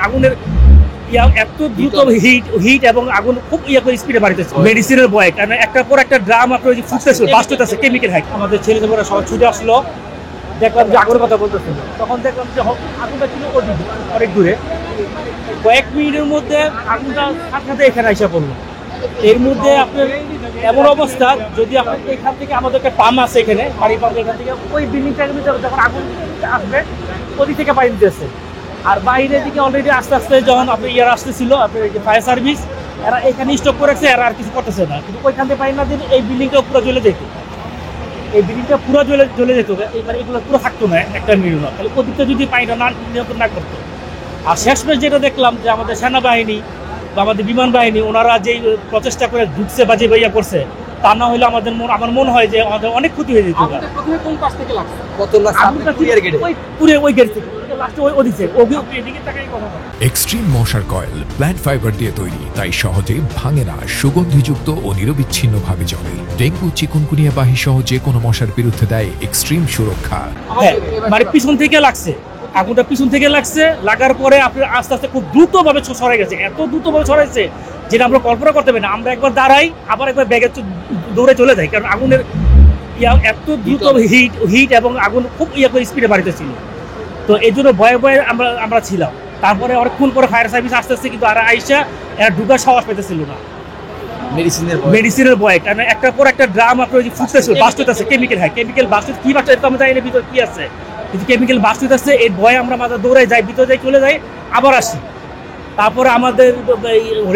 আগুনের এত দ্রুত হিট এবং আগুন খুব করে স্পিডে বাড়িতেছে মেডিসিনের বয়, কারণ একটার পর একটা ড্রাম আপনার ফুটতেছে, বাস্ট হইতেছে, কেমিক্যাল হ্যাক। আমাদের ছেলেমেয়েরা সবাই ছুটে আসলো, দেখলাম যে আগুনের কথা বলতেছিল, তখন দেখলাম যে আগুনটা ছিল অনেক দূরে। কয়েক মিনিটের মধ্যে আগুনটা সাথে এখানে এসে পড়লো। এর মধ্যে আপনার এমন অবস্থা, যদি আপনার এখান থেকে আমাদের একটা পাম্প আছে, এখানে পানি পাম্প, এখান থেকে ওই বিল্ডিংটার ভিতরে যখন আগুন আসবে ওদিক থেকে পানি দিতেছে। আর বাইরের দিকে অলরেডি আস্তে আস্তে যখন আপনার আসতেছিল আপনার ফায়ার সার্ভিস, এরা এখানে স্টপ করেছে, এরা আর কিছু করতেছে না। কিন্তু ওইখান থেকে পানি না দিলে এই বিল্ডিংটা পুরো জ্বলে যেত, এই বিল্ডিংটা পুরো জ্বলে যেত, মানে এগুলো পুরো থাকতো না একটা মিনিট, তাহলে ওদিকটা যদি পানিটা না নিয়ন্ত্রণ না করতো। আর শেষমেশ যেটা দেখলাম যে আমাদের সেনাবাহিনী বা আমাদের বিমান বাহিনী ওনারা যেই প্রচেষ্টা করে ঢুকছে বা যে বইয়া করছে, তা না হলে আমার মনে হয় যে আমাদের অনেক ক্ষতি হয়ে যেত। প্রথমে কোন পাশ থেকে লাগছে? ওই গেট থেকে লাস্টে ওই ওদিকে এদিকে তাকাই কথা বলে। এক্সট্রিম মশার কয়েল প্ল্যান্ট ফাইবার দিয়ে তৈরি, তাই সহজে ভাঙে না, সুগন্ধিযুক্ত ও নিরবিচ্ছিন্নভাবে জ্বলে। ডেঙ্গু, চিকুনগুনিয়া বাহি সহ যে কোনো মশার বিরুদ্ধে দেয় এক্সট্রিম সুরক্ষা। হ্যাঁ, মানে পিছন থেকে লাগছে, আগুনটা পিছন থেকে লাগছে, লাগার পরে আপনার আস্তে আস্তে খুব দ্রুতভাবে ছড়াই গেছে, এত দ্রুতভাবে ছড়াইছে যেটা আমরা কল্পনা করতে পারি না। আমরা একবার দাঁড়াই, আবার একবার ব্যাগে দৌড়ে চলে যাই, কারণ আগুনের এত দ্রুত হিট এবং আগুন খুব করে স্পিডে বাড়িতেছিল। তো এই জন্য ভয়ে ভয়ে আমরা ছিলাম। তারপরে অনেকক্ষণ পরে ফায়ার সার্ভিস আসতেছে, কিন্তু আর আইসা এরা ঢুকার সাহস পেতেছিল না, মেডিসিনের বয়, কারণ একটার পর একটা ড্রাম আপনার ফুটতেছে, বাস্ট হইতেছে, কেমিক্যাল হ্যাক, কেমিক্যাল বাস্ট কি বাস্ট আমরা জানি না ভিতরে কি আছে, কিন্তু কেমিক্যাল বাস্ট হইতেছে। এর ভয়ে আমরা মাথা দৌড়ে যাই, ভিতরে যাই, চলে যাই, আবার আসি। তারপরে আমাদের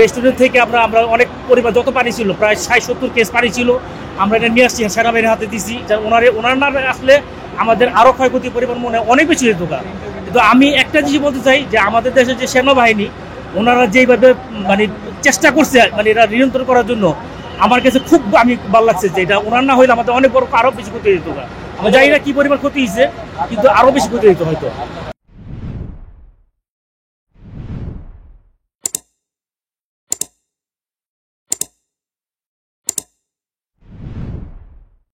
রেস্টুরেন্ট থেকে আমরা অনেক পরিমাণ যত পানি ছিল, প্রায় 60-70 কেস পানি ছিল, আমরা এটা নিয়ে আসছি, সেনাবাহিনীর হাতে দিছি। ওনার না আসলে আমাদের আরও ক্ষয়ক্ষতির পরিমাণ মনে হয় অনেক বেশি হতো। কিন্তু আমি একটা জিনিস বলতে চাই যে আমাদের দেশের যে সেনাবাহিনী, ওনারা যেইভাবে মানে চেষ্টা করছে মানে এটা নিয়ন্ত্রণ করার জন্য, আমার কাছে খুব ভালো লাগছে যে এটা ওনার না হইলে আমাদের অনেক বড় আরও বেশি ক্ষতি হতো। আমরা জানি না কি পরিমাণ ক্ষতি হয়েছে, কিন্তু আরও বেশি ক্ষতি হতো হয়তো।